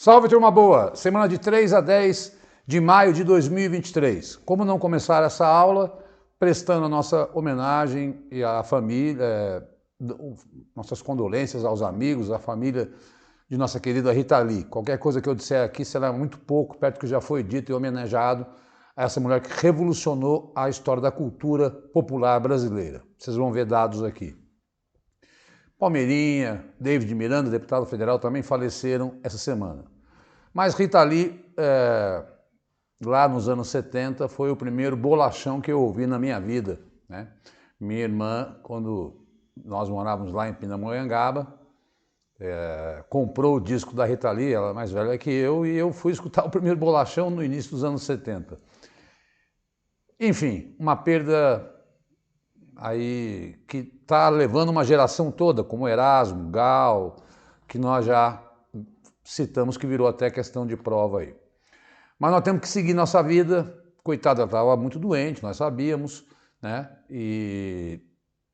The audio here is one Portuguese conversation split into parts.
Salve, turma boa! Semana de 3 a 10 de maio de 2023. Como não começar essa aula prestando a nossa homenagem e à família, nossas condolências aos amigos, à família de nossa querida Rita Lee. Qualquer coisa que eu disser aqui será muito pouco perto do que já foi dito e homenageado a essa mulher que revolucionou a história da cultura popular brasileira. Vocês vão ver dados aqui. Palmeirinha, David Miranda, deputado federal, também faleceram essa semana. Mas Rita Lee, lá nos anos 70, foi o primeiro bolachão que eu ouvi na minha vida, né? Minha irmã, quando nós morávamos lá em Pindamonhangaba, comprou o disco da Rita Lee, ela é mais velha que eu, e eu fui escutar o primeiro bolachão no início dos anos 70. Enfim, uma perda aí que está levando uma geração toda, como Erasmo, Gal, que nós já citamos que virou até questão de prova aí. Mas nós temos que seguir nossa vida. Coitada, ela estava muito doente, nós sabíamos, né? E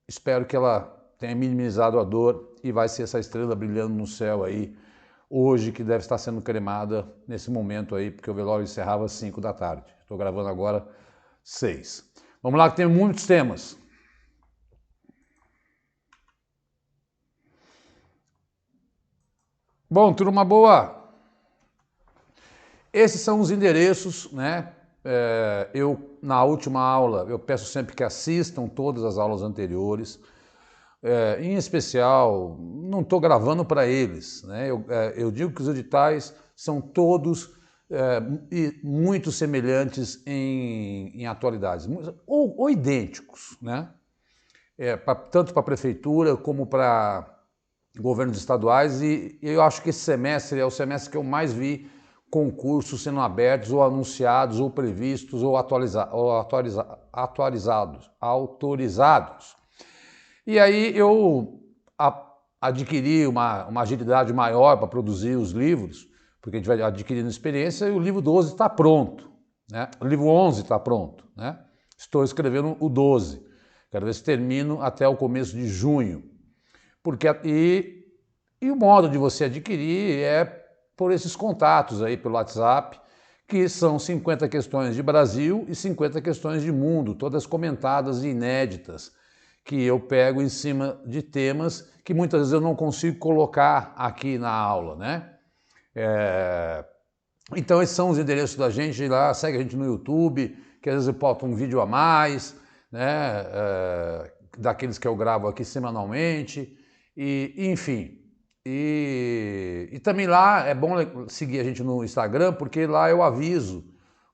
espero que ela tenha minimizado a dor e vai ser essa estrela brilhando no céu aí hoje, que deve estar sendo cremada nesse momento aí, porque o velório encerrava às 5 da tarde. Estou gravando agora 6. Vamos lá que tem muitos temas. Bom, turma boa, esses são os endereços, né? Na última aula, eu peço sempre que assistam todas as aulas anteriores, em especial, não estou gravando para eles, né? Eu digo que os editais são todos muito semelhantes em atualidades, ou idênticos, né? Tanto para a prefeitura como para governos estaduais, e eu acho que esse semestre é o semestre que eu mais vi concursos sendo abertos, ou anunciados, ou previstos, ou autorizados. E aí eu adquiri uma agilidade maior para produzir os livros, porque a gente vai adquirindo experiência, e o livro 12 está pronto, né? O livro 11 está pronto, né? Estou escrevendo o 12, quero ver se termino até o começo de junho. E o modo de você adquirir é por esses contatos aí pelo WhatsApp, que são 50 questões de Brasil e 50 questões de mundo, todas comentadas e inéditas, que eu pego em cima de temas que muitas vezes eu não consigo colocar aqui na aula, né? Então esses são os endereços da gente lá, segue a gente no YouTube, que às vezes eu boto um vídeo a mais, né? Daqueles que eu gravo aqui semanalmente. Enfim, e também lá é bom seguir a gente no Instagram, porque lá eu aviso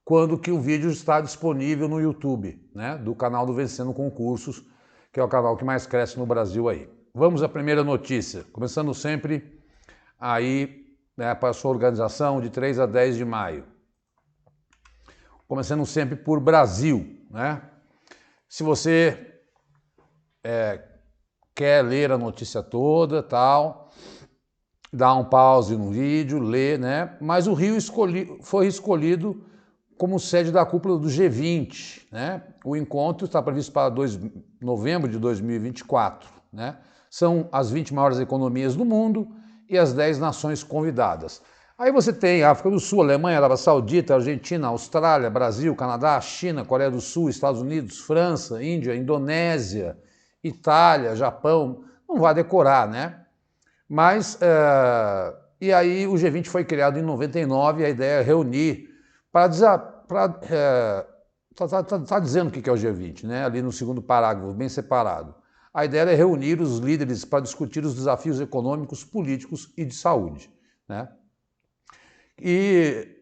quando que o vídeo está disponível no YouTube, né, do canal do Vencendo Concursos, que é o canal que mais cresce no Brasil aí. Vamos à primeira notícia, começando sempre aí, né, para a sua organização de 3 a 10 de maio. Começando sempre por Brasil, né? Se você quer ler a notícia toda, tal, dá um pause no vídeo, lê, né? Mas o Rio foi escolhido como sede da cúpula do G20, né? O encontro está previsto para novembro de 2024, né? São as 20 maiores economias do mundo e as 10 nações convidadas. Aí você tem África do Sul, Alemanha, Arábia Saudita, Argentina, Austrália, Brasil, Canadá, China, Coreia do Sul, Estados Unidos, França, Índia, Indonésia, Itália, Japão, não vai decorar, né? Mas, e aí o G20 foi criado em 99 e a ideia é reunir tá dizendo o que é o G20, né? Ali no segundo parágrafo, bem separado. A ideia é reunir os líderes para discutir os desafios econômicos, políticos e de saúde, né? E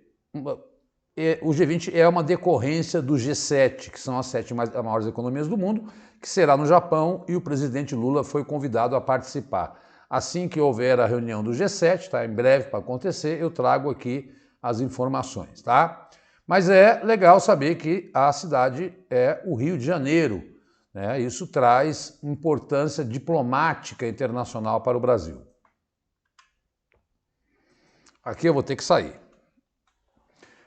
o G20 é uma decorrência do G7, que são as 7 maiores economias do mundo, que será no Japão, e o presidente Lula foi convidado a participar. Assim que houver a reunião do G7, está em breve para acontecer, eu trago aqui as informações, tá? Mas é legal saber que a cidade é o Rio de Janeiro, né? Isso traz importância diplomática internacional para o Brasil. Aqui eu vou ter que sair.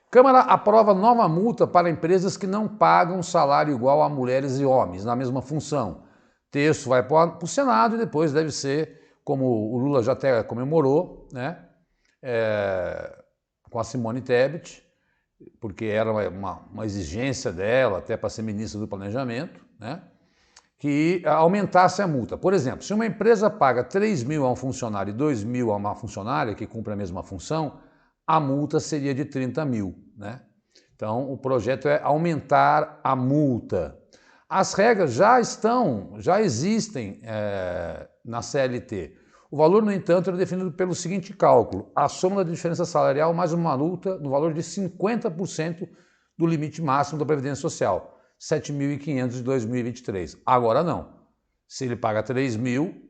Câmara aprova nova multa para empresas que não pagam salário igual a mulheres e homens na mesma função. Texto vai para o Senado e depois deve ser, como o Lula já até comemorou, né? com a Simone Tebet, porque era uma exigência dela, até para ser ministra do Planejamento, né, que aumentasse a multa. Por exemplo, se uma empresa paga 3 mil a um funcionário e 2 mil a uma funcionária que cumpre a mesma função, a multa seria de 30 mil, né? Então, o projeto é aumentar a multa. As regras já existem na CLT. O valor, no entanto, é definido pelo seguinte cálculo: a soma da diferença salarial mais uma multa no valor de 50% do limite máximo da Previdência Social, 7.500 de 2023. Agora não. Se ele paga 3 mil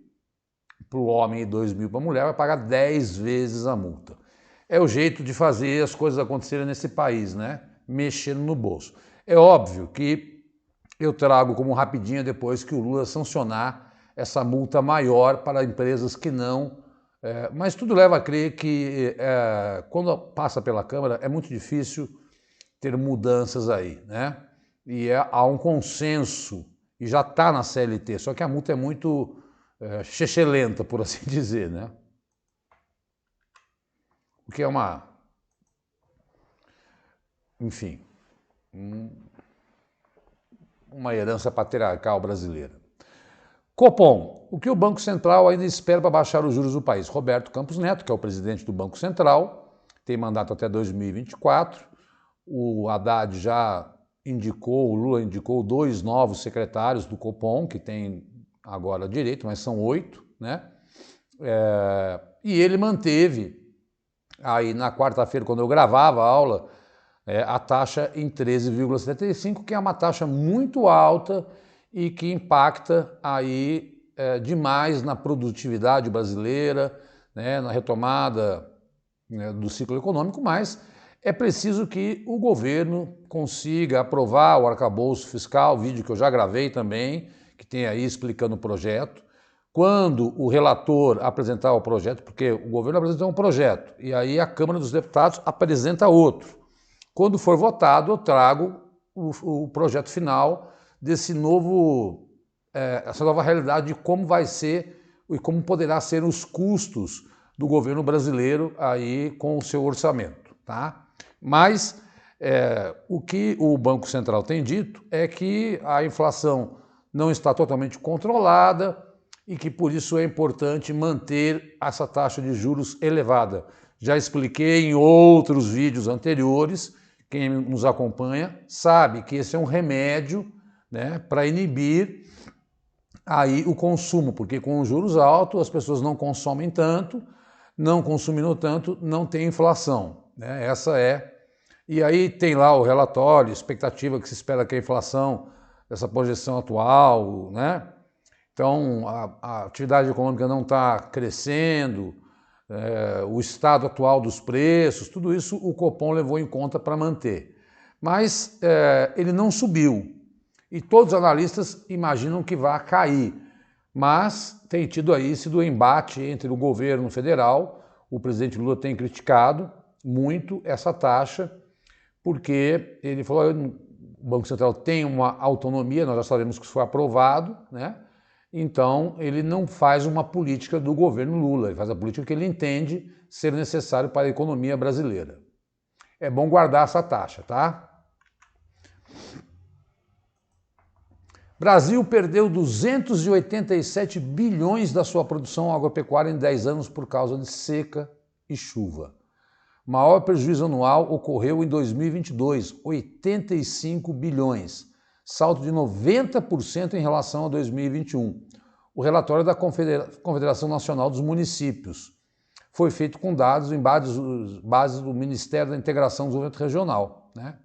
para o homem e 2 mil para a mulher, vai pagar 10 vezes a multa. É o jeito de fazer as coisas acontecerem nesse país, né? Mexendo no bolso. É óbvio que eu trago como rapidinho depois que o Lula sancionar essa multa maior para empresas que não... mas tudo leva a crer que quando passa pela Câmara é muito difícil ter mudanças aí, né? E há um consenso, e já está na CLT, só que a multa é muito chechelenta, por assim dizer, né? O que é enfim, uma herança patriarcal brasileira. Copom, o que o Banco Central ainda espera para baixar os juros do país? Roberto Campos Neto, que é o presidente do Banco Central, tem mandato até 2024, o Haddad já indicou, o Lula indicou 2 novos secretários do Copom, que tem agora direito, mas são 8, né? E ele manteve, aí na quarta-feira, quando eu gravava a aula, a taxa em 13,75, que é uma taxa muito alta e que impacta aí demais na produtividade brasileira, né, na retomada, né, do ciclo econômico, mas é preciso que o governo consiga aprovar o arcabouço fiscal, vídeo que eu já gravei também, que tem aí explicando o projeto. Quando o relator apresentar o projeto, porque o governo apresentou um projeto e aí a Câmara dos Deputados apresenta outro. Quando for votado, eu trago o projeto final desse essa nova realidade de como vai ser e como poderá ser os custos do governo brasileiro aí com o seu orçamento, tá? Mas o que o Banco Central tem dito é que a inflação não está totalmente controlada e que por isso é importante manter essa taxa de juros elevada. Já expliquei em outros vídeos anteriores. Quem nos acompanha sabe que esse é um remédio, né, para inibir aí o consumo, porque com os juros altos as pessoas não consomem tanto, não consumindo tanto, não tem inflação, né? Essa é. E aí tem lá o relatório, expectativa que se espera que a inflação, essa projeção atual, né? Então a atividade econômica não está crescendo, o estado atual dos preços, tudo isso o Copom levou em conta para manter. Mas ele não subiu e todos os analistas imaginam que vai cair, mas tem tido aí sido embate entre o governo federal, o presidente Lula tem criticado muito essa taxa, porque ele falou que o Banco Central tem uma autonomia, nós já sabemos que isso foi aprovado, né? Então, ele não faz uma política do governo Lula, ele faz a política que ele entende ser necessário para a economia brasileira. É bom guardar essa taxa, tá? Brasil perdeu 287 bilhões da sua produção agropecuária em 10 anos por causa de seca e chuva. O maior prejuízo anual ocorreu em 2022, 85 bilhões. Salto de 90% em relação a 2021. O relatório da Confederação Nacional dos Municípios foi feito com dados em bases do Ministério da Integração e Desenvolvimento Regional, né?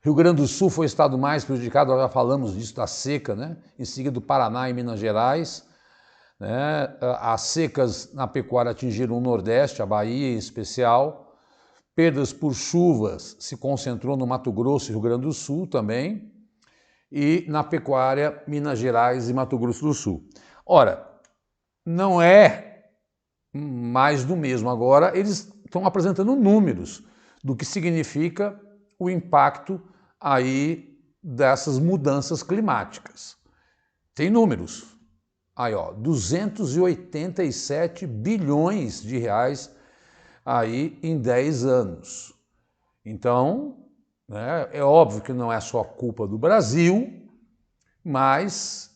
Rio Grande do Sul foi o estado mais prejudicado, nós já falamos disso, da seca, né? Em seguida do Paraná e Minas Gerais, né? As secas na pecuária atingiram o Nordeste, a Bahia em especial. Perdas por chuvas se concentrou no Mato Grosso e Rio Grande do Sul também, e na pecuária Minas Gerais e Mato Grosso do Sul. Ora, não é mais do mesmo. Agora eles estão apresentando números do que significa o impacto aí dessas mudanças climáticas. Tem números. Aí, ó, 287 bilhões de reais aí em 10 anos. Então, né, é óbvio que não é só culpa do Brasil, mas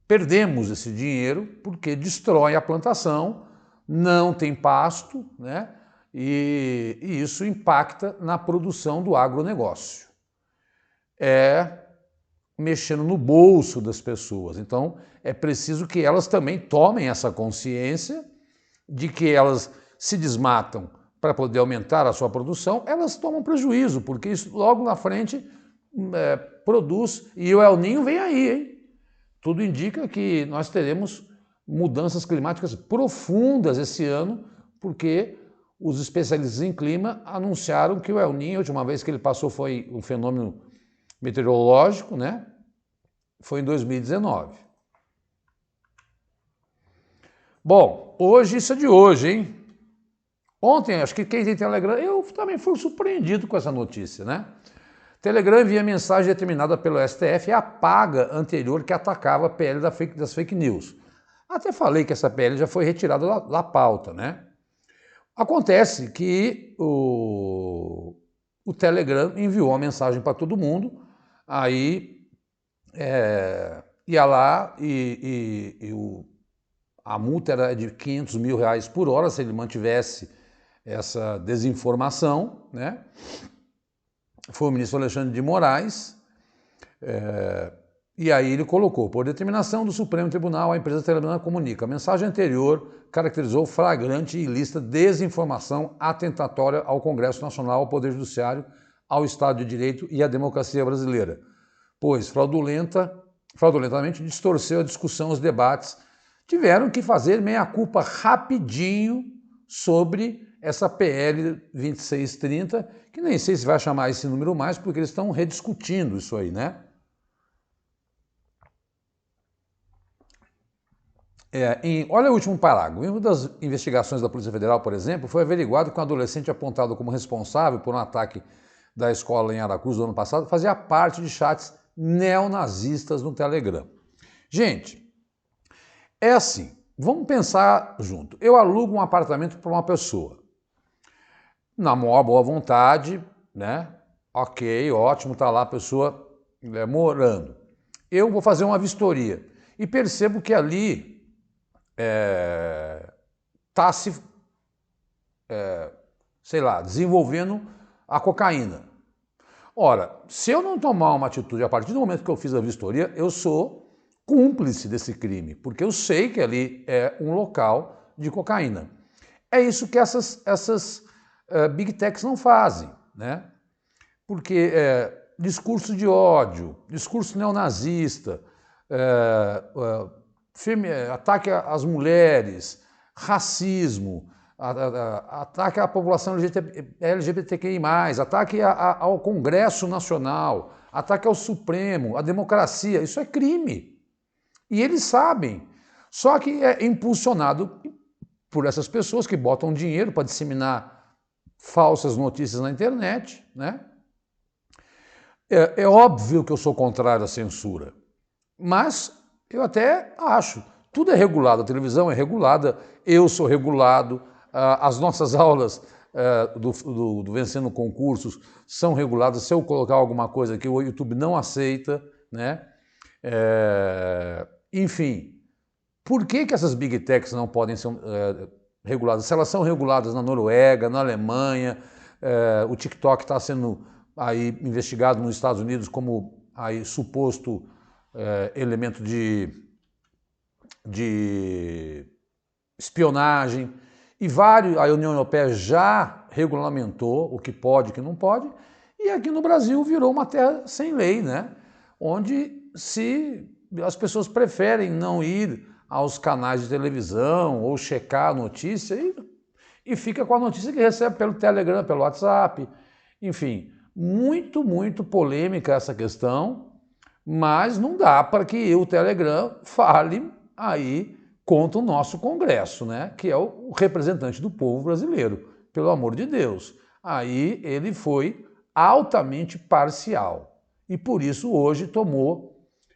perdemos esse dinheiro porque destrói a plantação, não tem pasto, né? E isso impacta na produção do agronegócio. É mexendo no bolso das pessoas. Então, é preciso que elas também tomem essa consciência de que elas se desmatam para poder aumentar a sua produção, elas tomam prejuízo, porque isso logo na frente produz, e o El Niño vem aí, hein? Tudo indica que nós teremos mudanças climáticas profundas esse ano, porque os especialistas em clima anunciaram que o El Niño, a última vez que ele passou foi um fenômeno meteorológico, né? Foi em 2019. Bom, hoje isso é de hoje, hein? Ontem, acho que quem tem Telegram, eu também fui surpreendido com essa notícia, né? Telegram envia mensagem determinada pelo STF e apaga anterior que atacava a PL das fake news. Até falei que essa PL já foi retirada da pauta, né? Acontece que o Telegram enviou uma mensagem para todo mundo, aí ia lá a multa era de R$500 mil por hora se ele mantivesse essa desinformação, né? Foi o ministro Alexandre de Moraes, e aí ele colocou, por determinação do Supremo Tribunal, a empresa Telegram comunica. A mensagem anterior caracterizou flagrante e ilícita desinformação atentatória ao Congresso Nacional, ao Poder Judiciário, ao Estado de Direito e à democracia brasileira, pois fraudulentamente distorceu a discussão, os debates. Tiveram que fazer meia-culpa rapidinho sobre essa PL 2630, que nem sei se vai chamar esse número mais, porque eles estão rediscutindo isso aí, né? Olha o último parágrafo. Em uma das investigações da Polícia Federal, por exemplo, foi averiguado que um adolescente apontado como responsável por um ataque da escola em Aracruz do ano passado fazia parte de chats neonazistas no Telegram. Gente, é assim, vamos pensar junto. Eu alugo um apartamento para uma pessoa. Na maior boa vontade, né? Ok, ótimo, está lá a pessoa morando. Eu vou fazer uma vistoria e percebo que ali está se, sei lá, desenvolvendo a cocaína. Ora, se eu não tomar uma atitude a partir do momento que eu fiz a vistoria, eu sou cúmplice desse crime, porque eu sei que ali é um local de cocaína. É isso que essas Big Techs não fazem, né? Porque discurso de ódio, discurso neonazista, ataque às mulheres, racismo, ataque à população LGBTQI+, ataque ao Congresso Nacional, ataque ao Supremo, à democracia, isso é crime. E eles sabem, só que é impulsionado por essas pessoas que botam dinheiro para disseminar falsas notícias na internet, né? É óbvio que eu sou contrário à censura, mas eu até acho. Tudo é regulado, a televisão é regulada, eu sou regulado, as nossas aulas do Vencendo Concursos são reguladas. Se eu colocar alguma coisa que o YouTube não aceita, né? Enfim, por que essas Big Techs não podem ser reguladas? Se elas são reguladas na Noruega, na Alemanha, o TikTok está sendo aí investigado nos Estados Unidos como aí suposto elemento de espionagem, e a União Europeia já regulamentou o que pode e o que não pode, e aqui no Brasil virou uma terra sem lei, né? Onde as pessoas preferem não ir aos canais de televisão ou checar a notícia e fica com a notícia que recebe pelo Telegram, pelo WhatsApp. Enfim, muito polêmica essa questão, mas não dá para que o Telegram fale aí contra o nosso Congresso, né? Que é o representante do povo brasileiro, pelo amor de Deus. Aí ele foi altamente parcial e por isso hoje tomou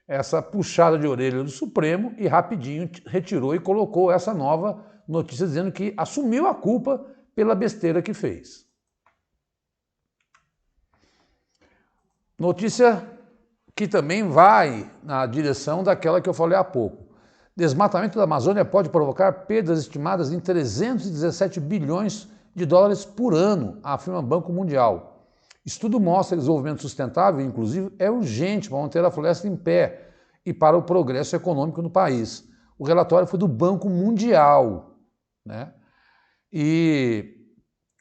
essa puxada de orelha do Supremo e rapidinho retirou e colocou essa nova notícia dizendo que assumiu a culpa pela besteira que fez. Notícia que também vai na direção daquela que eu falei há pouco. Desmatamento da Amazônia pode provocar perdas estimadas em 317 bilhões de dólares por ano, afirma o Banco Mundial. Estudo mostra que o desenvolvimento sustentável, inclusive, é urgente para manter a floresta em pé e para o progresso econômico no país. O relatório foi do Banco Mundial, né? E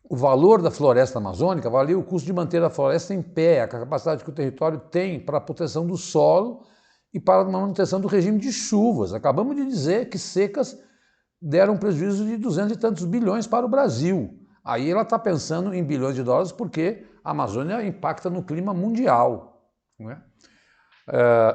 o valor da floresta amazônica avalia o custo de manter a floresta em pé, a capacidade que o território tem para a proteção do solo e para a manutenção do regime de chuvas. Acabamos de dizer que secas deram um prejuízo de 200 e tantos bilhões para o Brasil. Aí ela está pensando em bilhões de dólares porque a Amazônia impacta no clima mundial, não é?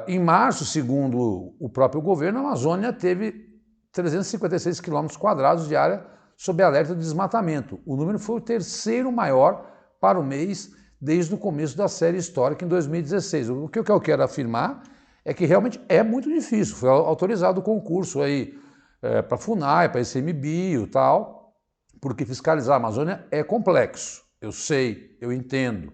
Em março, segundo o próprio governo, a Amazônia teve 356 km² de área sob alerta de desmatamento. O número foi o terceiro maior para o mês desde o começo da série histórica em 2016. O que eu quero afirmar é que realmente é muito difícil. Foi autorizado o concurso aí para a FUNAI, para a ICMBio e tal, porque fiscalizar a Amazônia é complexo. Eu sei, eu entendo.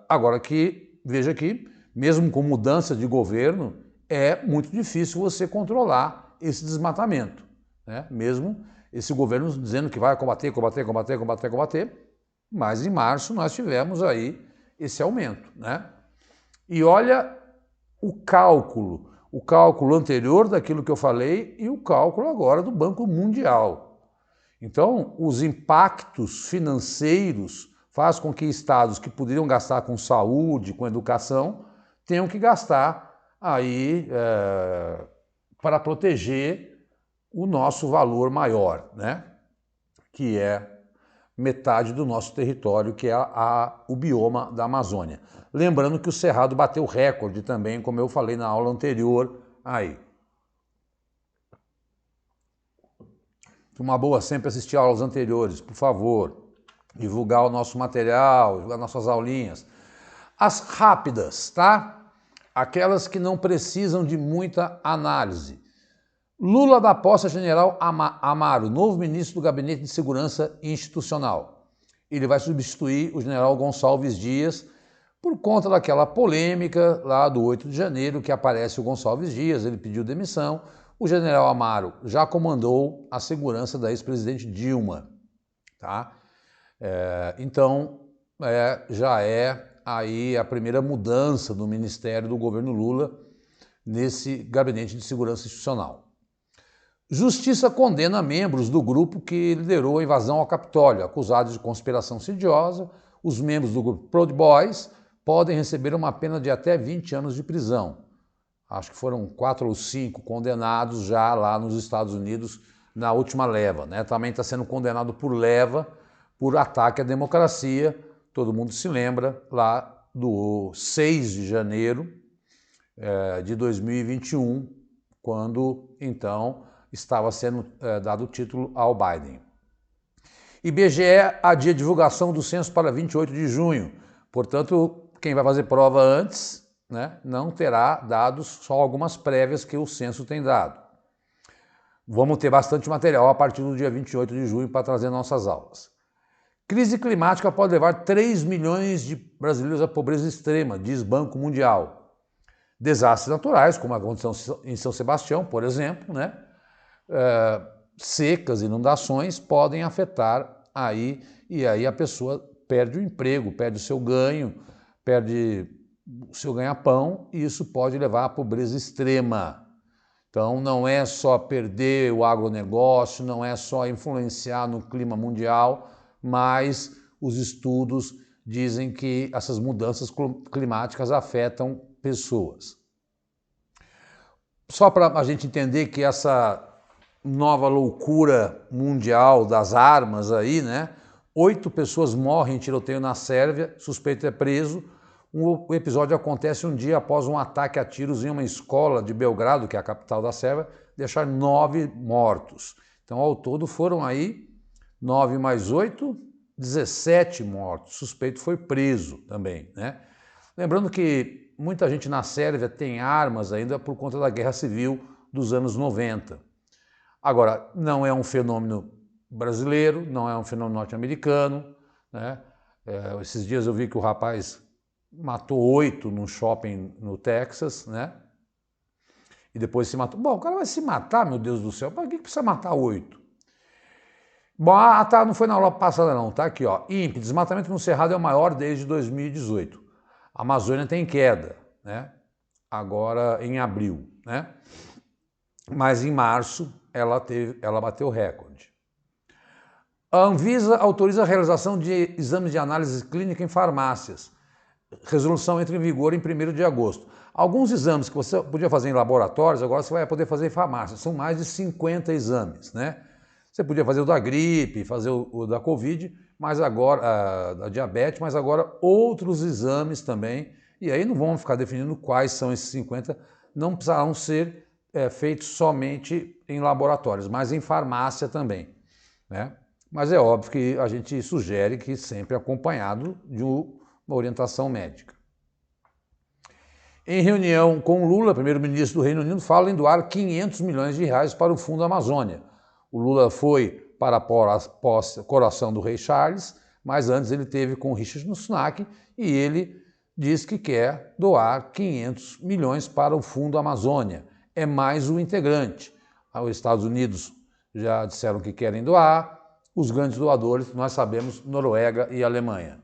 Agora que, veja que, mesmo com mudança de governo, é muito difícil você controlar esse desmatamento, né? Mesmo esse governo dizendo que vai combater, mas em março nós tivemos aí esse aumento, né? E olha o cálculo anterior daquilo que eu falei e o cálculo agora do Banco Mundial. Então, os impactos financeiros faz com que estados que poderiam gastar com saúde, com educação, tenham que gastar aí para proteger o nosso valor maior, né? Que é metade do nosso território, que é o bioma da Amazônia. Lembrando que o Cerrado bateu recorde também, como eu falei na aula anterior aí. Uma boa sempre assistir aulas anteriores, por favor. Divulgar o nosso material, divulgar nossas aulinhas. As rápidas, tá? Aquelas que não precisam de muita análise. Lula dá posse a general Amaro, novo ministro do Gabinete de Segurança Institucional. Ele vai substituir o general Gonçalves Dias por conta daquela polêmica lá do 8 de janeiro que aparece o Gonçalves Dias, ele pediu demissão. O general Amaro já comandou a segurança da ex-presidente Dilma, tá? Então, já é aí a primeira mudança no ministério do governo Lula nesse Gabinete de Segurança Institucional. Justiça condena membros do grupo que liderou a invasão ao Capitólio, acusados de conspiração insidiosa. Os membros do grupo Proud Boys podem receber uma pena de até 20 anos de prisão. Acho que foram 4 ou 5 condenados já lá nos Estados Unidos na última leva, né? Também está sendo condenado por leva, por ataque à democracia. Todo mundo se lembra lá do 6 de janeiro de 2021, quando então estava sendo dado o título ao Biden. IBGE adia divulgação do censo para 28 de junho. Portanto, quem vai fazer prova antes, né, não terá dados, só algumas prévias que o censo tem dado. Vamos ter bastante material a partir do dia 28 de junho para trazer nossas aulas. Crise climática pode levar 3 milhões de brasileiros à pobreza extrema, diz Banco Mundial. Desastres naturais, como aconteceu em São Sebastião, por exemplo, né? Secas, inundações podem afetar aí, e aí a pessoa perde o emprego, perde o seu ganho, perde o seu ganha-pão, e isso pode levar à pobreza extrema. Então não é só perder o agronegócio, não é só influenciar no clima mundial, mas os estudos dizem que essas mudanças climáticas afetam pessoas. Só para a gente entender que essa nova loucura mundial das armas aí, né? 8 pessoas morrem em tiroteio na Sérvia, suspeito é preso. O episódio acontece um dia após um ataque a tiros em uma escola de Belgrado, que é a capital da Sérvia, deixar 9 mortos. Então, ao todo, foram aí 9 mais 8, 17 mortos. O suspeito foi preso também, né? Lembrando que muita gente na Sérvia tem armas ainda por conta da Guerra Civil dos anos 90. Agora, não é um fenômeno brasileiro, não é um fenômeno norte-americano, né? Esses dias eu vi que o rapaz matou 8 num shopping no Texas, né? E depois se matou. Bom, o cara vai se matar, meu Deus do céu, para que precisa matar 8? Bom, tá, não foi na aula passada não, tá aqui, ó. INPE, desmatamento no Cerrado é o maior desde 2018. A Amazônia tem queda, né? Agora em abril, né? Mas em março ela bateu recorde. A Anvisa autoriza a realização de exames de análise clínica em farmácias. Resolução entra em vigor em 1º de agosto. Alguns exames que você podia fazer em laboratórios, agora você vai poder fazer em farmácia. São mais de 50 exames, né? Você podia fazer o da gripe, fazer o da Covid, mas agora, da diabetes, mas agora outros exames também. E aí não vamos ficar definindo quais são esses 50, não precisarão ser feitos somente em laboratórios, mas em farmácia também, né? Mas é óbvio que a gente sugere que sempre acompanhado de uma orientação médica. Em reunião com Lula, primeiro-ministro do Reino Unido fala em doar 500 milhões de reais para o Fundo Amazônia. O Lula foi para a coroação do rei Charles, mas antes ele teve com Richard Sunak e ele diz que quer doar 500 milhões para o Fundo Amazônia. É mais um integrante. Os Estados Unidos já disseram que querem doar, os grandes doadores, nós sabemos, Noruega e Alemanha.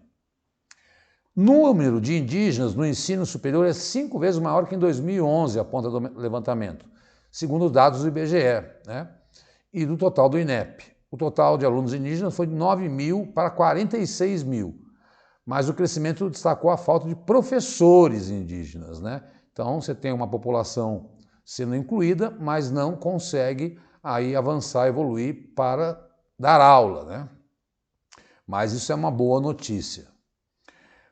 O número de indígenas no ensino superior é 5 vezes maior que em 2011, aponta o levantamento, segundo dados do IBGE, né? E do total do INEP. O total de alunos indígenas foi de 9 mil para 46 mil, mas o crescimento destacou a falta de professores indígenas, né? Então você tem uma população sendo incluída, mas não consegue aí avançar, evoluir para dar aula, né? Mas isso é uma boa notícia.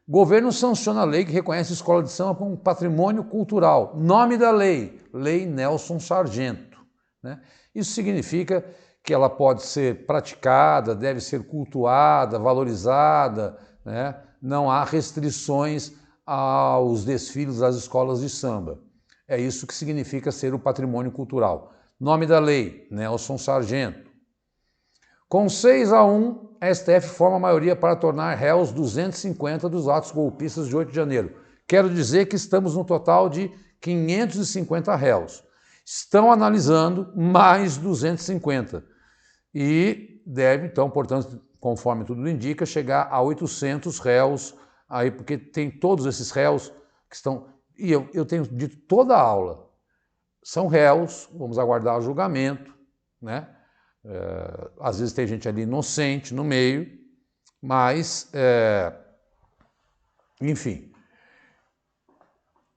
Governo sanciona a lei que reconhece a escola de samba como patrimônio cultural. Nome da lei, Lei Nelson Sargento, né? Isso significa que ela pode ser praticada, deve ser cultuada, valorizada, né? Não há restrições aos desfiles das escolas de samba. É isso que significa ser o patrimônio cultural. Nome da lei, Nelson Sargento. Com 6-1, a STF forma a maioria para tornar réus 250 dos atos golpistas de 8 de janeiro. Quero dizer que estamos no total de 550 réus. Estão analisando mais 250 e deve, então, portanto, conforme tudo indica, chegar a 800 réus, aí, porque tem todos esses réus que estão... E eu tenho dito toda a aula, são réus, vamos aguardar o julgamento, né? Às vezes tem gente ali inocente no meio, mas, enfim,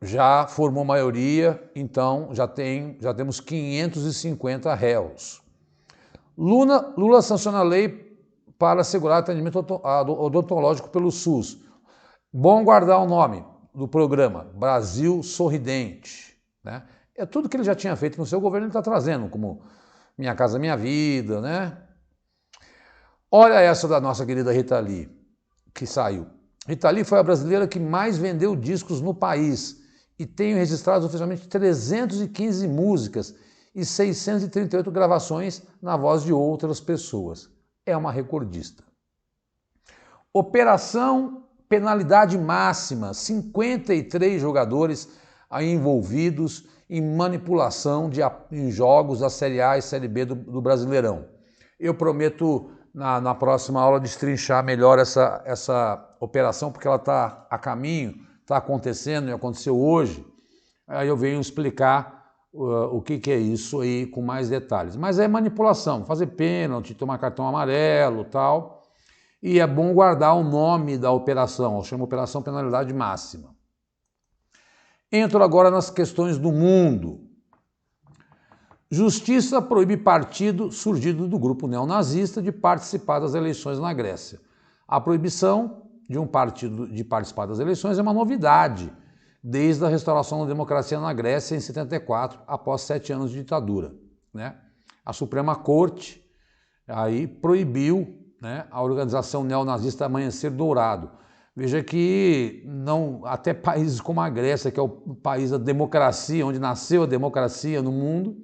já formou maioria, então já temos 550 réus. Lula sanciona a lei para assegurar atendimento odontológico pelo SUS. Bom guardar o nome do programa, Brasil Sorridente, né? É tudo que ele já tinha feito no seu governo, ele está trazendo, como Minha Casa Minha Vida, né? Olha essa da nossa querida Rita Lee, que saiu. Rita Lee foi a brasileira que mais vendeu discos no país e tem registrados oficialmente 315 músicas e 638 gravações na voz de outras pessoas. É uma recordista. Operação Penalidade Máxima, 53 jogadores aí envolvidos em manipulação em jogos da Série A e Série B do Brasileirão. Eu prometo na próxima aula destrinchar melhor essa operação, porque ela está a caminho, está acontecendo e aconteceu hoje. Aí eu venho explicar o que é isso aí com mais detalhes. Mas é manipulação, fazer pênalti, tomar cartão amarelo, tal. E é bom guardar o nome da operação, eu chamo Operação Penalidade Máxima. Entro agora nas questões do mundo. Justiça proíbe partido surgido do grupo neonazista de participar das eleições na Grécia. A proibição de um partido de participar das eleições é uma novidade, desde a restauração da democracia na Grécia em 74, após 7 anos de ditadura, né? A Suprema Corte aí proibiu, né, a organização neonazista Amanhecer Dourado. Veja que até países como a Grécia, que é o país da democracia, onde nasceu a democracia no mundo,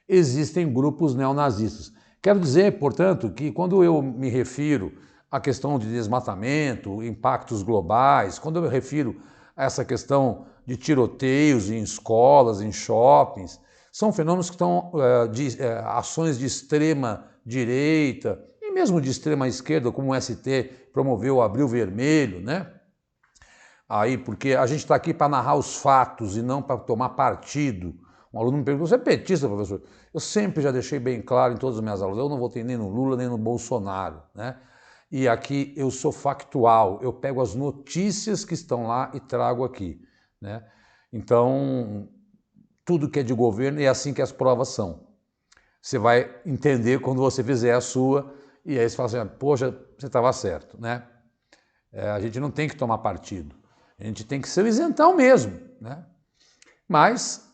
existem grupos neonazistas. Quero dizer, portanto, que quando eu me refiro à questão de desmatamento, impactos globais, quando eu me refiro a essa questão de tiroteios em escolas, em shoppings, são fenômenos que estão de ações de extrema direita e mesmo de extrema esquerda, como o ST promoveu o Abril Vermelho, né? Aí, porque a gente está aqui para narrar os fatos e não para tomar partido. Um aluno me perguntou, você é petista, professor? Eu sempre já deixei bem claro em todas as minhas aulas, eu não votei nem no Lula, nem no Bolsonaro, né? E aqui eu sou factual, eu pego as notícias que estão lá e trago aqui, né? Então, tudo que é de governo é assim que as provas são. Você vai entender quando você fizer a sua e aí você fala assim, poxa, você estava certo, né? A gente não tem que tomar partido, a gente tem que ser o isentão mesmo, né? Mas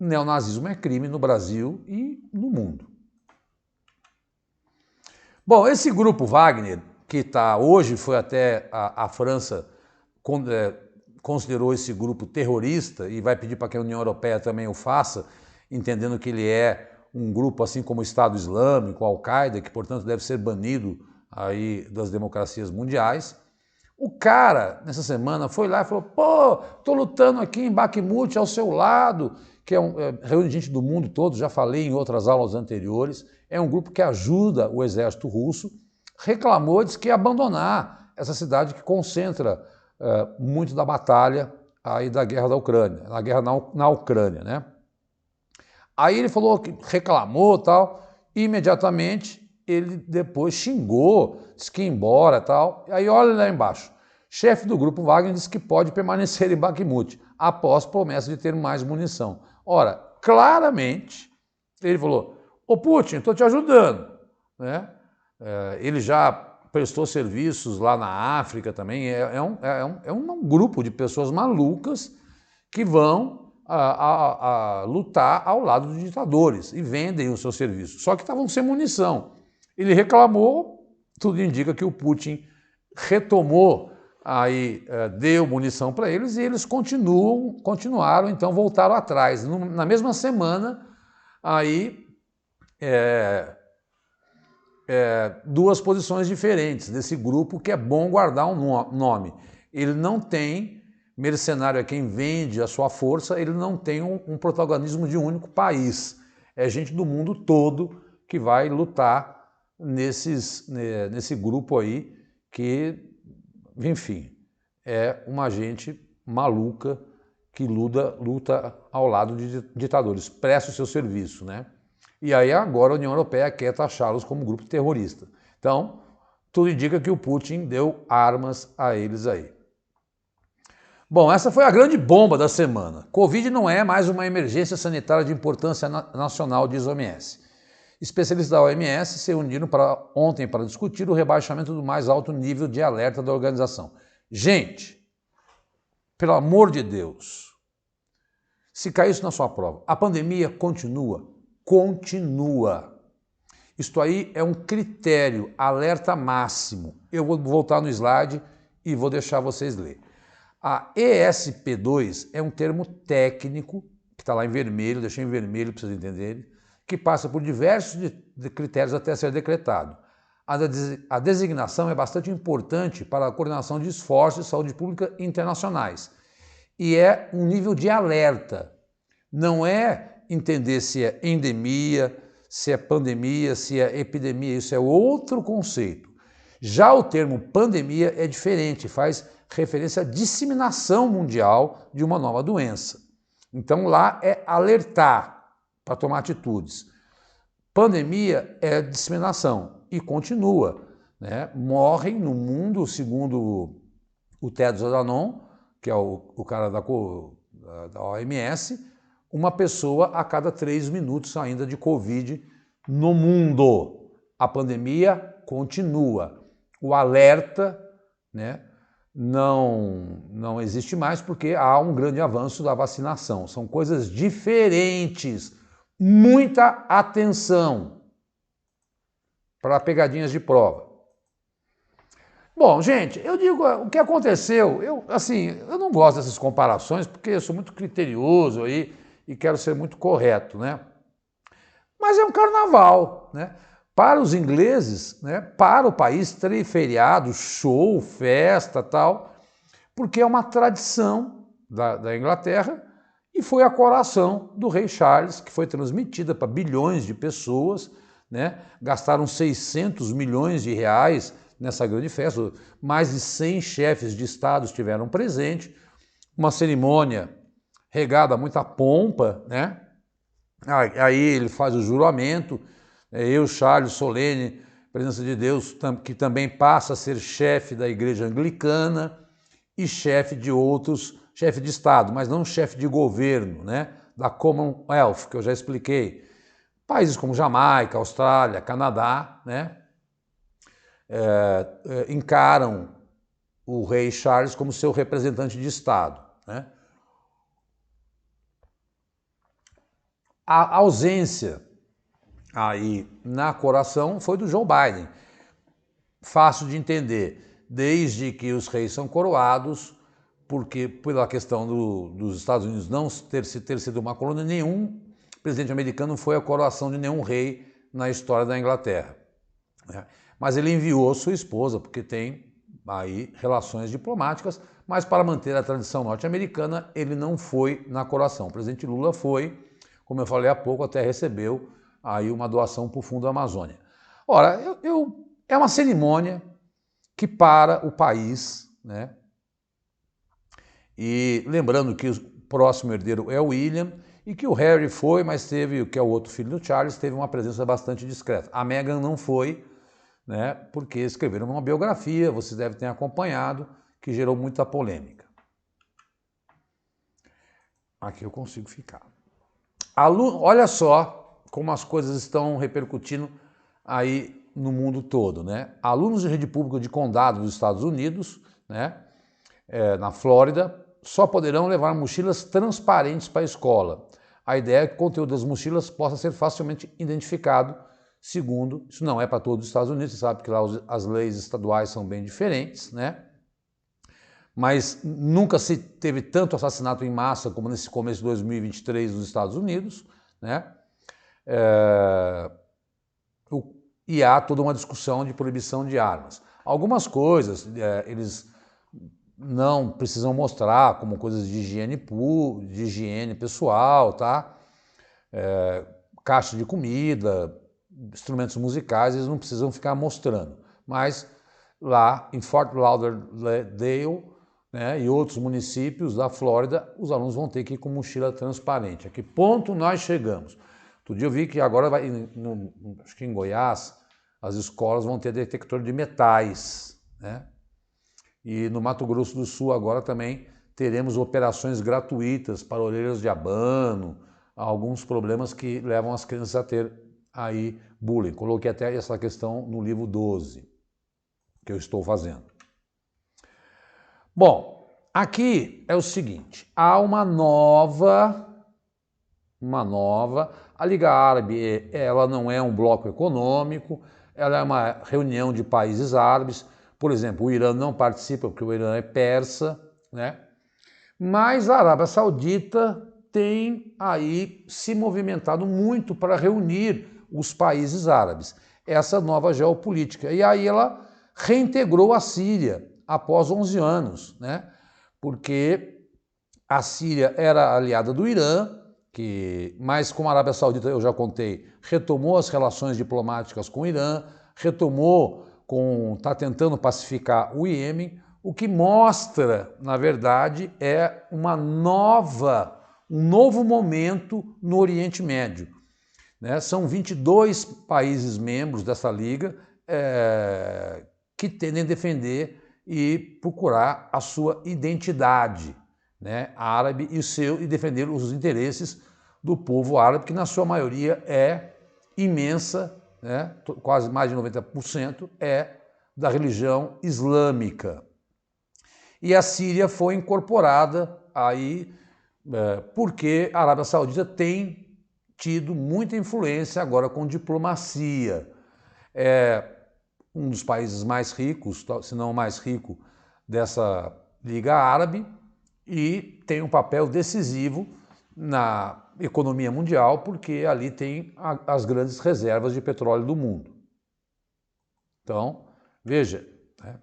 neonazismo é crime no Brasil e no mundo. Bom, esse grupo Wagner, que está hoje, foi até a França, considerou esse grupo terrorista e vai pedir para que a União Europeia também o faça, entendendo que ele é um grupo assim como o Estado Islâmico, Al-Qaeda, que portanto deve ser banido aí das democracias mundiais. O cara, nessa semana, foi lá e falou, pô, tô lutando aqui em Bakhmut ao seu lado, que reúne gente do mundo todo, já falei em outras aulas anteriores, é um grupo que ajuda o exército russo, reclamou, disse que ia abandonar essa cidade que concentra muito da batalha aí da guerra da Ucrânia, na guerra na Ucrânia, né? Aí ele falou que reclamou tal, e imediatamente ele depois xingou, disse que ia embora tal. Aí olha lá embaixo, chefe do grupo Wagner disse que pode permanecer em Bakhmut, após promessa de ter mais munição. Ora, claramente, ele falou, ô Putin, estou te ajudando, né? Ele já prestou serviços lá na África também, é um grupo de pessoas malucas que vão a lutar ao lado dos ditadores e vendem os seus serviços, só que estavam sem munição. Ele reclamou, tudo indica que o Putin retomou, aí deu munição para eles e eles continuaram, então voltaram atrás. Na mesma semana, aí duas posições diferentes desse grupo, que é bom guardar um nome. Ele não tem, mercenário é quem vende a sua força, ele não tem um protagonismo de um único país. É gente do mundo todo que vai lutar nesse grupo aí, que, enfim, é uma gente maluca que luta ao lado de ditadores, presta o seu serviço, né? E aí agora a União Europeia quer taxá-los como grupo terrorista. Então, tudo indica que o Putin deu armas a eles aí. Bom, essa foi a grande bomba da semana. Covid não é mais uma emergência sanitária de importância nacional, diz a OMS. Especialistas da OMS se uniram ontem para discutir o rebaixamento do mais alto nível de alerta da organização. Gente, pelo amor de Deus, se cair isso na sua prova, a pandemia continua. Isto aí é um critério, alerta máximo. Eu vou voltar no slide e vou deixar vocês lerem. A ESP2 é um termo técnico, que está lá em vermelho, deixei em vermelho para vocês entenderem, que passa por diversos critérios até ser decretado. A designação é bastante importante para a coordenação de esforços de saúde pública internacionais. E é um nível de alerta. Não é entender se é endemia, se é pandemia, se é epidemia, isso é outro conceito. Já o termo pandemia é diferente, faz referência à disseminação mundial de uma nova doença. Então lá é alertar para tomar atitudes. Pandemia é disseminação e continua, né? Morrem no mundo, segundo o Tedros Adhanom, que é o cara da OMS, uma pessoa a cada 3 minutos ainda de Covid no mundo. A pandemia continua. O alerta, né, não existe mais porque há um grande avanço da vacinação. São coisas diferentes. Muita atenção para pegadinhas de prova. Bom, gente, eu digo, o que aconteceu, eu não gosto dessas comparações porque eu sou muito criterioso aí, e quero ser muito correto, né? Mas é um carnaval, né? Para os ingleses, né, para o país, ter feriado, show, festa, tal, porque é uma tradição da Inglaterra e foi a coroação do rei Charles, que foi transmitida para bilhões de pessoas, né? Gastaram 600 milhões de reais nessa grande festa, mais de 100 chefes de estado estiveram presentes, uma cerimônia regada a muita pompa, né? Aí ele faz o juramento, eu, Charles solene, presença de Deus, que também passa a ser chefe da igreja anglicana e chefe de outros, chefe de estado, mas não chefe de governo, né? Da Commonwealth, que eu já expliquei. Países como Jamaica, Austrália, Canadá, né? Encaram o rei Charles como seu representante de estado, né? A ausência aí na coroação foi do Joe Biden. Fácil de entender, desde que os reis são coroados, porque pela questão dos Estados Unidos não ter sido uma colônia, nenhum presidente americano foi a coroação de nenhum rei na história da Inglaterra. Mas ele enviou sua esposa, porque tem aí relações diplomáticas, mas para manter a tradição norte-americana, ele não foi na coroação. O presidente Lula foi, como eu falei há pouco, até recebeu aí uma doação para o Fundo da Amazônia. Ora, é uma cerimônia que para o país, né? E lembrando que o próximo herdeiro é o William e que o Harry foi, mas teve, que é o outro filho do Charles, teve uma presença bastante discreta. A Meghan não foi, né? Porque escreveram uma biografia, vocês devem ter acompanhado, que gerou muita polêmica. Aqui eu consigo ficar. Olha só como as coisas estão repercutindo aí no mundo todo, né? Alunos de rede pública de condado dos Estados Unidos, né, na Flórida, só poderão levar mochilas transparentes para a escola. A ideia é que o conteúdo das mochilas possa ser facilmente identificado, segundo, isso não é para todos os Estados Unidos, você sabe que lá as leis estaduais são bem diferentes, né? Mas nunca se teve tanto assassinato em massa como nesse começo de 2023 nos Estados Unidos, né? E há toda uma discussão de proibição de armas. Algumas coisas eles não precisam mostrar, como coisas de higiene pessoal, tá? Caixa de comida, instrumentos musicais, eles não precisam ficar mostrando. Mas lá em Fort Lauderdale, né, e outros municípios da Flórida, os alunos vão ter que ir com mochila transparente. A que ponto nós chegamos? Outro dia eu vi que agora, acho que em Goiás, as escolas vão ter detector de metais, né? E no Mato Grosso do Sul agora também teremos operações gratuitas para orelhas de abano, alguns problemas que levam as crianças a ter aí bullying. Coloquei até essa questão no livro 12, que eu estou fazendo. Bom, aqui é o seguinte, há uma nova, a Liga Árabe, ela não é um bloco econômico, ela é uma reunião de países árabes, por exemplo, o Irã não participa porque o Irã é persa, né? Mas a Arábia Saudita tem aí se movimentado muito para reunir os países árabes, essa nova geopolítica. E aí ela reintegrou a Síria após 11 anos, né? Porque a Síria era aliada do Irã, mas com a Arábia Saudita, eu já contei, retomou as relações diplomáticas com o Irã, está tentando pacificar o Iêmen, o que mostra, na verdade, é um novo momento no Oriente Médio, né? São 22 países membros dessa liga que tendem a defender e procurar a sua identidade, né, árabe e defender os interesses do povo árabe, que na sua maioria é imensa, né, quase mais de 90% é da religião islâmica. E a Síria foi incorporada aí porque a Arábia Saudita tem tido muita influência agora com diplomacia. É um dos países mais ricos, se não o mais rico dessa Liga Árabe, e tem um papel decisivo na economia mundial, porque ali tem as grandes reservas de petróleo do mundo, Então, veja, né?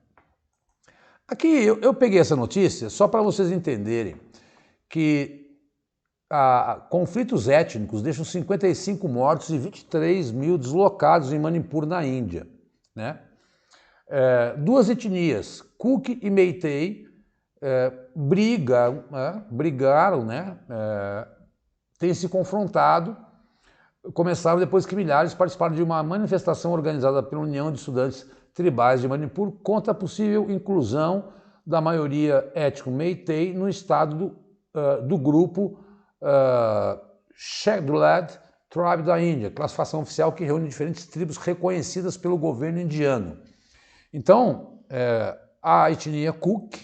Aqui eu peguei essa notícia só para vocês entenderem que conflitos étnicos deixam 55 mortos e 23 mil deslocados em Manipur, na Índia, né? Duas etnias, Cook e Meitei, brigaram, né? Têm se confrontado, começaram depois que milhares participaram de uma manifestação organizada pela União de Estudantes Tribais de Manipur contra a possível inclusão da maioria étnico Meitei no estado do grupo Scheduled Tribe da Índia, classificação oficial que reúne diferentes tribos reconhecidas pelo governo indiano. Então, a etnia Cook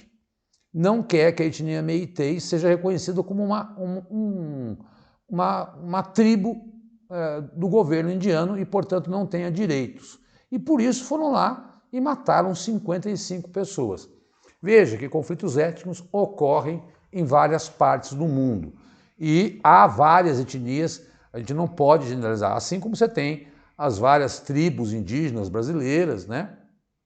não quer que a etnia Meitei seja reconhecida como uma tribo do governo indiano e, portanto, não tenha direitos. E por isso foram lá e mataram 55 pessoas. Veja que conflitos étnicos ocorrem em várias partes do mundo. E há várias etnias, a gente não pode generalizar, assim como você tem as várias tribos indígenas brasileiras, né?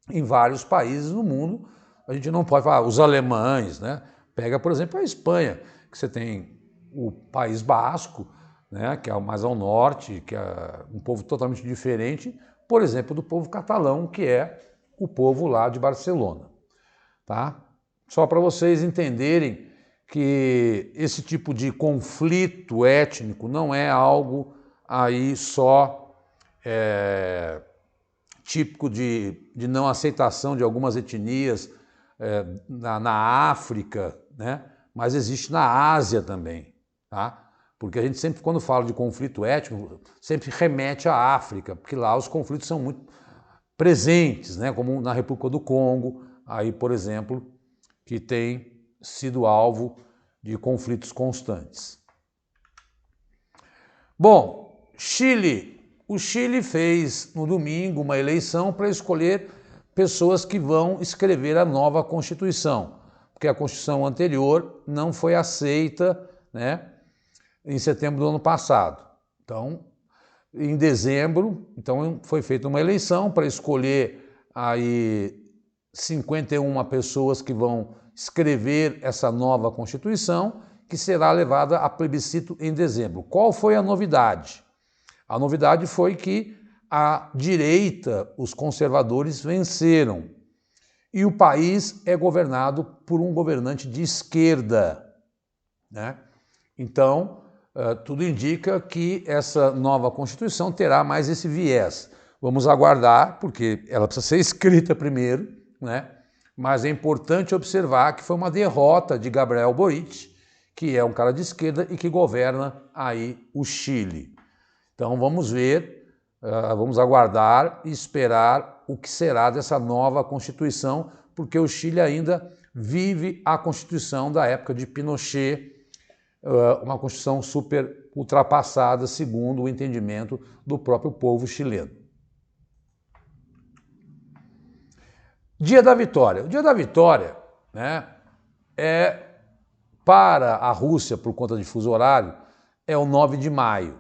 Em vários países do mundo, a gente não pode falar, os alemães, né? Pega, por exemplo, a Espanha, que você tem o País Basco, né? Que é mais ao norte, que é um povo totalmente diferente, por exemplo, do povo catalão, que é o povo lá de Barcelona. Tá? Só para vocês entenderem que esse tipo de conflito étnico não é algo aí só típico de não aceitação de algumas etnias na África, né? Mas existe na Ásia também, tá? Porque a gente sempre, quando fala de conflito étnico, sempre remete à África, porque lá os conflitos são muito presentes, né? Como na República do Congo, aí, por exemplo, que tem sido alvo de conflitos constantes. Bom, Chile. O Chile fez no domingo uma eleição para escolher pessoas que vão escrever a nova Constituição, porque a Constituição anterior não foi aceita, né, em setembro do ano passado. Então, em dezembro, foi feita uma eleição para escolher aí 51 pessoas que vão escrever essa nova Constituição, que será levada a plebiscito em dezembro. Qual foi a novidade? A novidade foi que a direita, os conservadores, venceram. E o país é governado por um governante de esquerda, né? Então, tudo indica que essa nova Constituição terá mais esse viés. Vamos aguardar, porque ela precisa ser escrita primeiro, né? Mas é importante observar que foi uma derrota de Gabriel Boric, que é um cara de esquerda e que governa aí o Chile. Então vamos ver, vamos aguardar e esperar o que será dessa nova Constituição, porque o Chile ainda vive a Constituição da época de Pinochet, uma Constituição super ultrapassada, segundo o entendimento do próprio povo chileno. Dia da Vitória. O Dia da Vitória, né, para a Rússia, por conta de fuso horário, é o 9 de maio.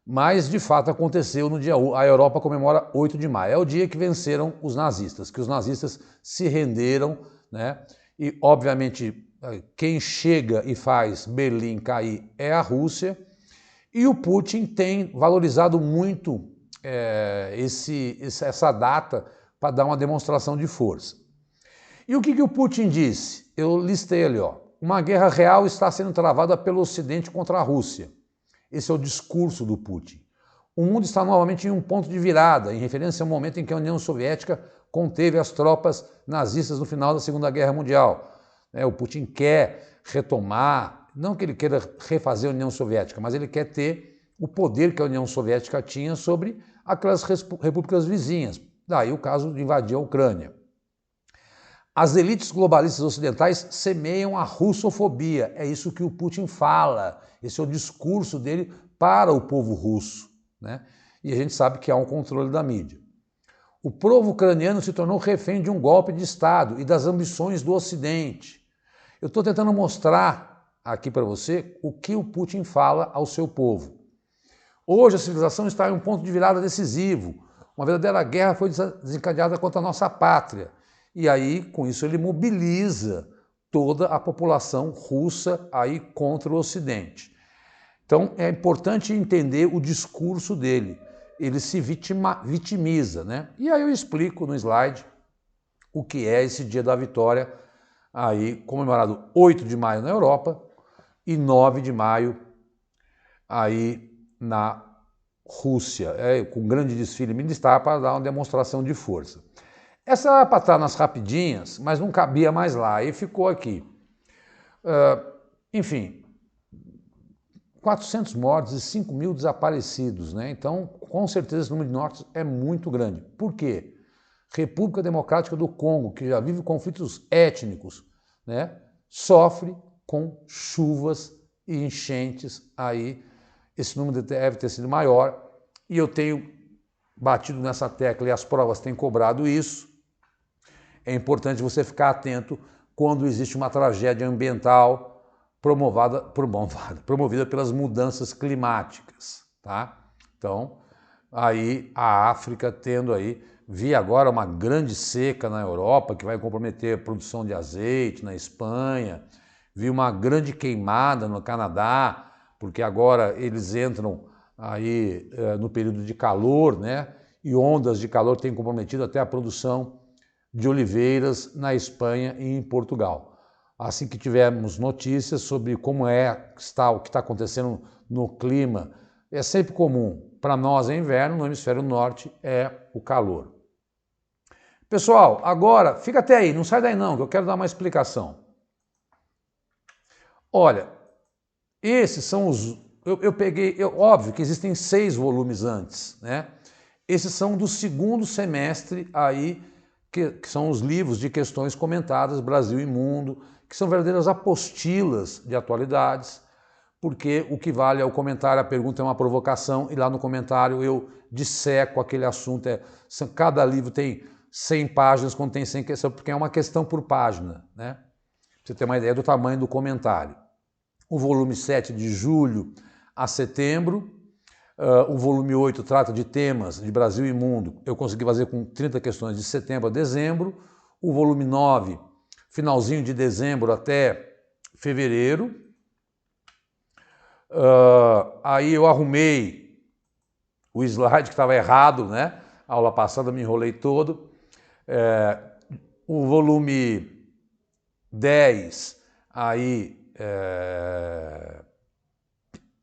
Mas, de fato, aconteceu no dia 1. A Europa comemora 8 de maio. É o dia que venceram os nazistas, que os nazistas se renderam, né? E, obviamente, quem chega e faz Berlim cair é a Rússia. E o Putin tem valorizado muito essa data para dar uma demonstração de força. E o que o Putin disse? Eu listei ali, ó. Uma guerra real está sendo travada pelo Ocidente contra a Rússia. Esse é o discurso do Putin. O mundo está novamente em um ponto de virada, em referência ao momento em que a União Soviética conteve as tropas nazistas no final da Segunda Guerra Mundial. O Putin quer retomar, não que ele queira refazer a União Soviética, mas ele quer ter o poder que a União Soviética tinha sobre aquelas repúblicas vizinhas. Daí o caso de invadir a Ucrânia. As elites globalistas ocidentais semeiam a russofobia. É isso que o Putin fala. Esse é o discurso dele para o povo russo, né? E a gente sabe que há um controle da mídia. O povo ucraniano se tornou refém de um golpe de Estado e das ambições do Ocidente. Eu estou tentando mostrar aqui para você o que o Putin fala ao seu povo. Hoje a civilização está em um ponto de virada decisivo. Uma verdadeira guerra foi desencadeada contra a nossa pátria. E aí, com isso, ele mobiliza toda a população russa aí contra o Ocidente. Então, é importante entender o discurso dele. Ele se vitimiza, né? E aí eu explico no slide o que é esse dia da vitória, aí comemorado 8 de maio na Europa e 9 de maio aí na Rússia, com um grande desfile militar para dar uma demonstração de força. Essa era para estar nas rapidinhas, mas não cabia mais lá, e ficou aqui. Enfim, 400 mortos e 5 mil desaparecidos, né? Então, com certeza, esse número de mortos é muito grande. Por quê? República Democrática do Congo, que já vive conflitos étnicos, né? Sofre com chuvas e enchentes aí. Esse número deve ter sido maior, e eu tenho batido nessa tecla e as provas têm cobrado isso. É importante você ficar atento quando existe uma tragédia ambiental promovida pelas mudanças climáticas, tá? Então, aí a África tendo aí, vi agora uma grande seca na Europa que vai comprometer a produção de azeite na Espanha, vi uma grande queimada no Canadá, porque agora eles entram aí no período de calor, né? E ondas de calor têm comprometido até a produção de oliveiras na Espanha e em Portugal. Assim que tivermos notícias sobre como o que está acontecendo no clima, é sempre comum. Para nós é inverno, no hemisfério norte é o calor. Pessoal, agora, fica até aí, não sai daí não, que eu quero dar uma explicação. Olha, esses são os... óbvio que existem 6 volumes antes, né? Esses são do segundo semestre aí, que são os livros de questões comentadas, Brasil e Mundo, que são verdadeiras apostilas de atualidades, porque o que vale é o comentário, a pergunta é uma provocação, e lá no comentário eu disseco aquele assunto. Cada livro tem 100 páginas, quando tem 100 questões, porque é uma questão por página, né? Pra você ter uma ideia do tamanho do comentário. O volume 7, de julho a setembro. O volume 8 trata de temas de Brasil e Mundo. Eu consegui fazer com 30 questões de setembro a dezembro. O volume 9, finalzinho de dezembro até fevereiro. Aí eu arrumei o slide que estava errado, né? A aula passada me enrolei todo. O volume 10, aí...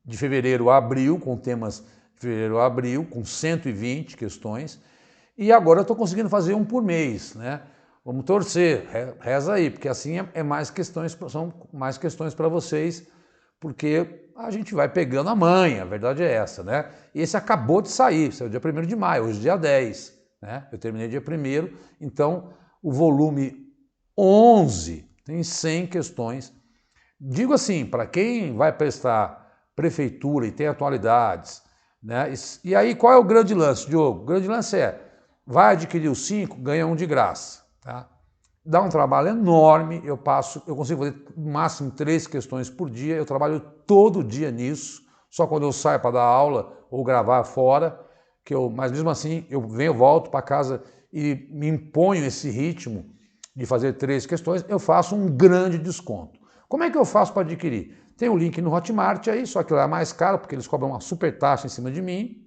de fevereiro a abril, com temas de fevereiro a abril, com 120 questões, e agora eu estou conseguindo fazer um por mês, né? Vamos torcer, reza aí, porque assim são mais questões para vocês, porque a gente vai pegando a manha, a verdade é essa, né? E esse acabou de sair, saiu dia 1º de maio, hoje dia 10, né? Eu terminei dia 1º, então o volume 11 tem 100 questões. Digo assim, para quem vai prestar prefeitura e tem atualidades, né? E aí qual é o grande lance, Diogo? O grande lance vai adquirir os 5, ganha um de graça, tá? Dá um trabalho enorme, eu consigo fazer no máximo 3 questões por dia, eu trabalho todo dia nisso, só quando eu saio para dar aula ou gravar fora, mas mesmo assim eu volto para casa e me imponho esse ritmo de fazer 3 questões, eu faço um grande desconto. Como é que eu faço para adquirir? Tem o link no Hotmart aí, só que lá é mais caro, porque eles cobram uma super taxa em cima de mim.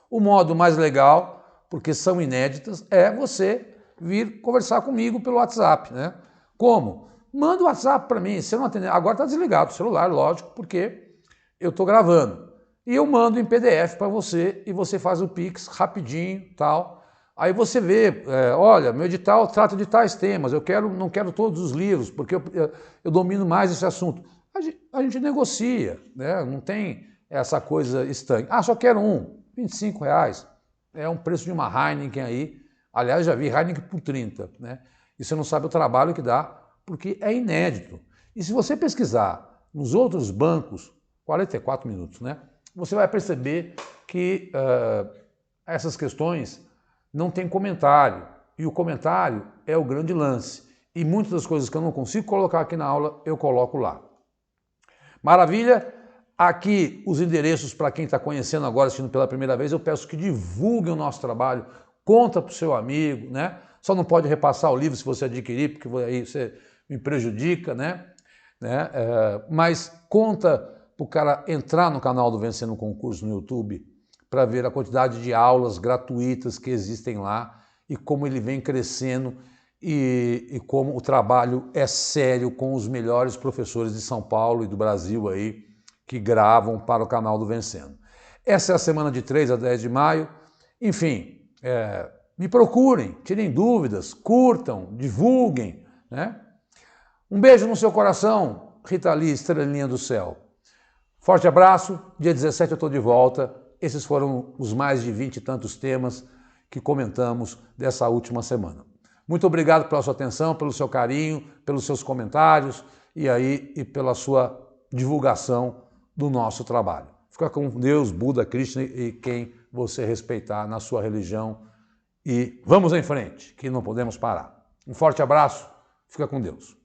O modo mais legal, porque são inéditas, é você vir conversar comigo pelo WhatsApp, né? Como? Manda o WhatsApp para mim, se eu não atender, agora está desligado o celular, lógico, porque eu estou gravando. E eu mando em PDF para você, e você faz o Pix rapidinho, tal. Aí você vê, olha, meu edital trata de tais temas, não quero todos os livros, porque eu domino mais esse assunto. A gente negocia, né? Não tem essa coisa estanque. Ah, só quero R$25. É um preço de uma Heineken aí. Aliás, já vi Heineken por 30, né? E você não sabe o trabalho que dá, porque é inédito. E se você pesquisar nos outros bancos, 44 minutos, né? Você vai perceber que essas questões não tem comentário. E o comentário é o grande lance. E muitas das coisas que eu não consigo colocar aqui na aula, eu coloco lá. Maravilha? Aqui os endereços para quem está conhecendo agora, assistindo pela primeira vez, eu peço que divulguem o nosso trabalho, conta para o seu amigo, né? Só não pode repassar o livro se você adquirir, porque aí você me prejudica, né? Mas conta para o cara entrar no canal do Vencendo o Concurso no YouTube para ver a quantidade de aulas gratuitas que existem lá e como ele vem crescendo e como o trabalho é sério com os melhores professores de São Paulo e do Brasil aí que gravam para o canal do Vencendo. Essa é a semana de 3 a 10 de maio. Enfim, me procurem, tirem dúvidas, curtam, divulguem, né? Um beijo no seu coração, Rita Lee, estrelinha do céu. Forte abraço, dia 17 eu estou de volta. Esses foram os mais de 20 e tantos temas que comentamos dessa última semana. Muito obrigado pela sua atenção, pelo seu carinho, pelos seus comentários e pela sua divulgação do nosso trabalho. Fica com Deus, Buda, Krishna e quem você respeitar na sua religião. E vamos em frente, que não podemos parar. Um forte abraço, fica com Deus.